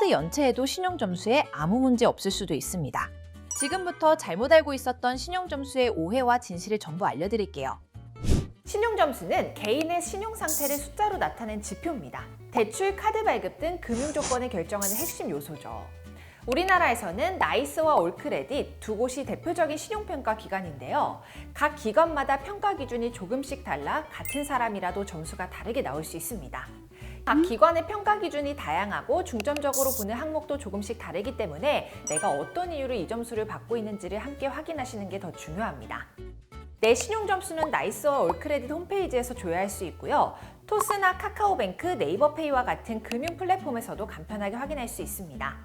카드 연체에도 신용점수에 아무 문제 없을 수도 있습니다. 지금부터 잘못 알고 있었던 신용점수의 오해와 진실을 전부 알려드릴게요. 신용점수는 개인의 신용 상태를 숫자로 나타낸 지표입니다. 대출, 카드 발급 등 금융 조건을 결정하는 핵심 요소죠. 우리나라에서는 나이스와 올크레딧 두 곳이 대표적인 신용평가 기관인데요. 각 기관마다 평가 기준이 조금씩 달라 같은 사람이라도 점수가 다르게 나올 수 있습니다. 각 기관의 평가 기준이 다양하고 중점적으로 보는 항목도 조금씩 다르기 때문에 내가 어떤 이유로 이 점수를 받고 있는지를 함께 확인하시는 게 더 중요합니다. 내 신용 점수는 나이스와 올크레딧 홈페이지에서 조회할 수 있고요. 토스나 카카오뱅크, 네이버페이와 같은 금융 플랫폼에서도 간편하게 확인할 수 있습니다.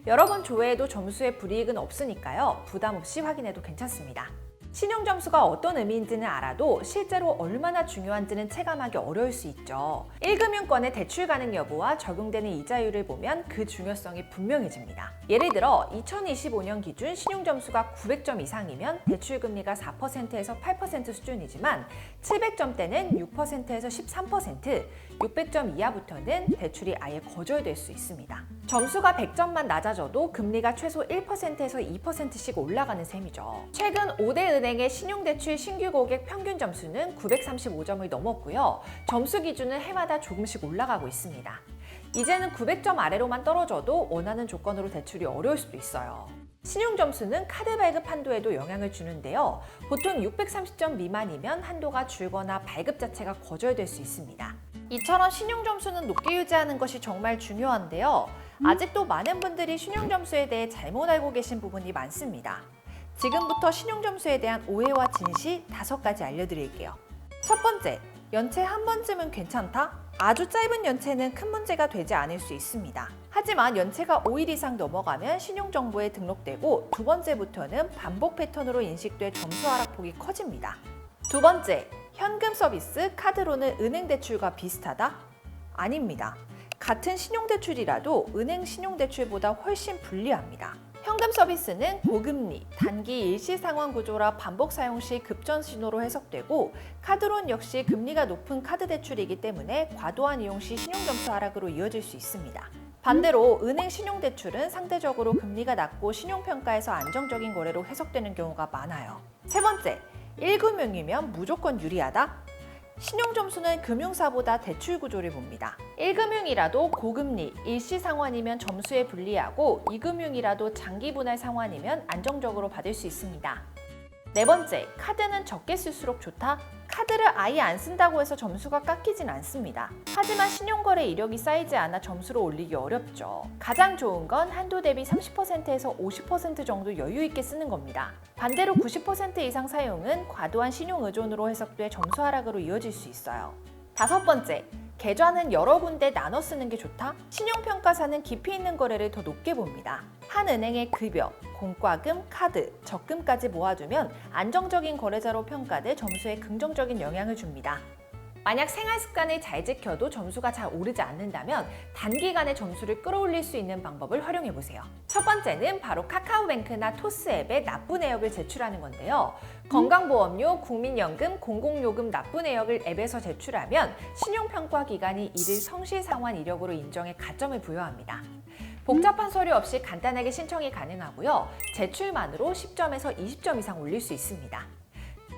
여러 번 조회해도 점수에 불이익은 없으니까요. 부담 없이 확인해도 괜찮습니다. 신용 점수가 어떤 의미인지는 알아도 실제로 얼마나 중요한지는 체감하기 어려울 수 있죠. 1금융권의 대출 가능 여부와 적용되는 이자율을 보면 그 중요성이 분명해집니다. 예를 들어 2025년 기준 신용 점수가 900점 이상이면 대출 금리가 4%에서 8% 수준이지만 700점대는 6%에서 13%, 600점 이하부터는 대출이 아예 거절될 수 있습니다. 점수가 100점만 낮아져도 금리가 최소 1%에서 2%씩 올라가는 셈이죠. 최근 5대 은행의 신용대출 신규 고객 평균 점수는 935점을 넘었고요. 점수 기준은 해마다 조금씩 올라가고 있습니다. 이제는 900점 아래로만 떨어져도 원하는 조건으로 대출이 어려울 수도 있어요. 신용 점수는 카드 발급 한도에도 영향을 주는데요. 보통 630점 미만이면 한도가 줄거나 발급 자체가 거절될 수 있습니다. 이처럼 신용 점수는 높게 유지하는 것이 정말 중요한데요. 아직도 많은 분들이 신용 점수에 대해 잘못 알고 계신 부분이 많습니다. 지금부터 신용 점수에 대한 오해와 진실 5가지 알려드릴게요. 첫 번째, 연체 한 번쯤은 괜찮다? 아주 짧은 연체는 큰 문제가 되지 않을 수 있습니다. 하지만 연체가 5일 이상 넘어가면 신용정보에 등록되고 두 번째부터는 반복 패턴으로 인식돼 점수 하락폭이 커집니다. 두 번째, 현금 서비스, 카드로는 은행 대출과 비슷하다? 아닙니다. 같은 신용대출이라도 은행 신용대출보다 훨씬 불리합니다. 현금 서비스는 고금리, 단기 일시 상환 구조라 반복 사용 시 급전 신호로 해석되고 카드론 역시 금리가 높은 카드 대출이기 때문에 과도한 이용 시 신용점수 하락으로 이어질 수 있습니다. 반대로 은행 신용대출은 상대적으로 금리가 낮고 신용평가에서 안정적인 거래로 해석되는 경우가 많아요. 세 번째, 1금융이면 무조건 유리하다? 신용점수는 금융사보다 대출 구조를 봅니다. 1금융이라도 고금리, 일시상환이면 점수에 불리하고 2금융이라도 장기분할 상환이면 안정적으로 받을 수 있습니다. 네 번째, 카드는 적게 쓸수록 좋다? 카드를 아예 안 쓴다고 해서 점수가 깎이진 않습니다. 하지만 신용거래 이력이 쌓이지 않아 점수를 올리기 어렵죠. 가장 좋은 건 한도 대비 30%에서 50% 정도 여유 있게 쓰는 겁니다. 반대로 90% 이상 사용은 과도한 신용 의존으로 해석돼 점수 하락으로 이어질 수 있어요. 다섯 번째, 계좌는 여러 군데 나눠 쓰는 게 좋다? 신용평가사는 깊이 있는 거래를 더 높게 봅니다. 한 은행의 급여, 공과금, 카드, 적금까지 모아두면 안정적인 거래자로 평가돼 점수에 긍정적인 영향을 줍니다. 만약 생활 습관을 잘 지켜도 점수가 잘 오르지 않는다면 단기간에 점수를 끌어올릴 수 있는 방법을 활용해보세요. 첫 번째는 바로 카카오뱅크나 토스 앱에 납부 내역을 제출하는 건데요. 건강보험료, 국민연금, 공공요금 납부 내역을 앱에서 제출하면 신용평가기관이 이를 성실상환 이력으로 인정해 가점을 부여합니다. 복잡한 서류 없이 간단하게 신청이 가능하고요. 제출만으로 10점에서 20점 이상 올릴 수 있습니다.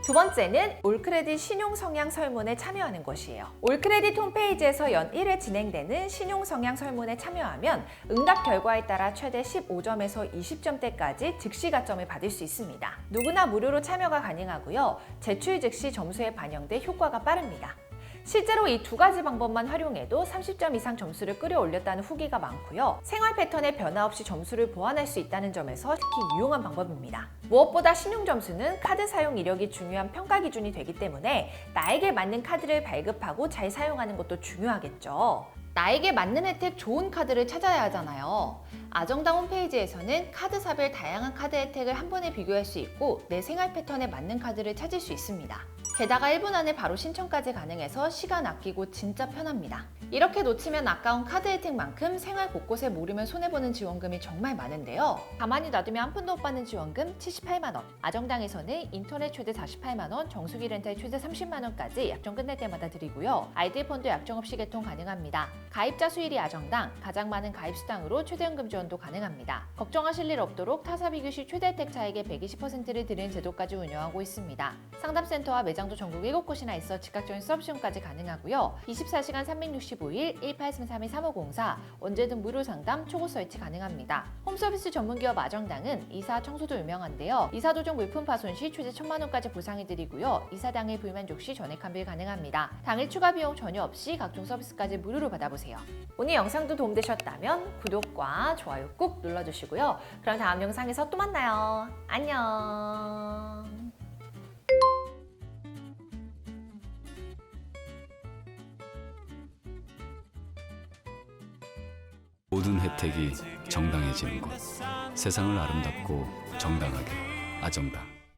두 번째는 올크레딧 신용성향 설문에 참여하는 것이에요. 올크레딧 홈페이지에서 연 1회 진행되는 신용성향 설문에 참여하면 응답 결과에 따라 최대 15점에서 20점대까지 즉시 가점을 받을 수 있습니다. 누구나 무료로 참여가 가능하고요. 제출 즉시 점수에 반영돼 효과가 빠릅니다. 실제로 이 2가지 방법만 활용해도 30점 이상 점수를 끌어올렸다는 후기가 많고요. 생활 패턴에 변화 없이 점수를 보완할 수 있다는 점에서 특히 유용한 방법입니다. 무엇보다 신용점수는 카드 사용 이력이 중요한 평가 기준이 되기 때문에 나에게 맞는 카드를 발급하고 잘 사용하는 것도 중요하겠죠. 나에게 맞는 혜택 좋은 카드를 찾아야 하잖아요. 아정당 홈페이지에서는 카드사별 다양한 카드 혜택을 한 번에 비교할 수 있고 내 생활 패턴에 맞는 카드를 찾을 수 있습니다. 게다가 1분 안에 바로 신청까지 가능해서 시간 아끼고 진짜 편합니다. 이렇게 놓치면 아까운 카드 혜택만큼 생활 곳곳에 모르면 손해보는 지원금이 정말 많은데요. 가만히 놔두면 한 푼도 못 받는 지원금 78만 원, 아정당에서는 인터넷 최대 48만 원, 정수기 렌탈 최대 30만 원까지 약정 끝날 때마다 드리고요. 아이들 폰도 약정 없이 개통 가능합니다. 가입자 수일이 아정당, 가장 많은 가입 수당으로 최대연금 지원도 가능합니다. 걱정하실 일 없도록 타사 비교 시 최대 혜택 차액의 120%를 드리는 제도까지 운영하고 있습니다. 상담센터와 매장도 전국 7곳이나 있어 즉각적인 수업 시험까지 가능하고요. 24시간 365일 1833-3504 언제든 무료 상담, 초고 설치 가능합니다. 홈서비스 전문기업 아정당은 이사, 청소도 유명한데요. 이사 도중 물품 파손 시 최대 1,000만 원까지 보상해드리고요. 이사 당일 불만족 시 전액 환불 가능합니다. 당일 추가 비용 전혀 없이 각종 서비스까지 무료로 받아보세요. 오늘 영상도 도움되셨다면 구독과 좋아요 꾹 눌러주시고요. 그럼 다음 영상에서 또 만나요. 안녕. 모든 혜택이 정당해지는 곳. 세상을 아름답고 정당하게 아정당.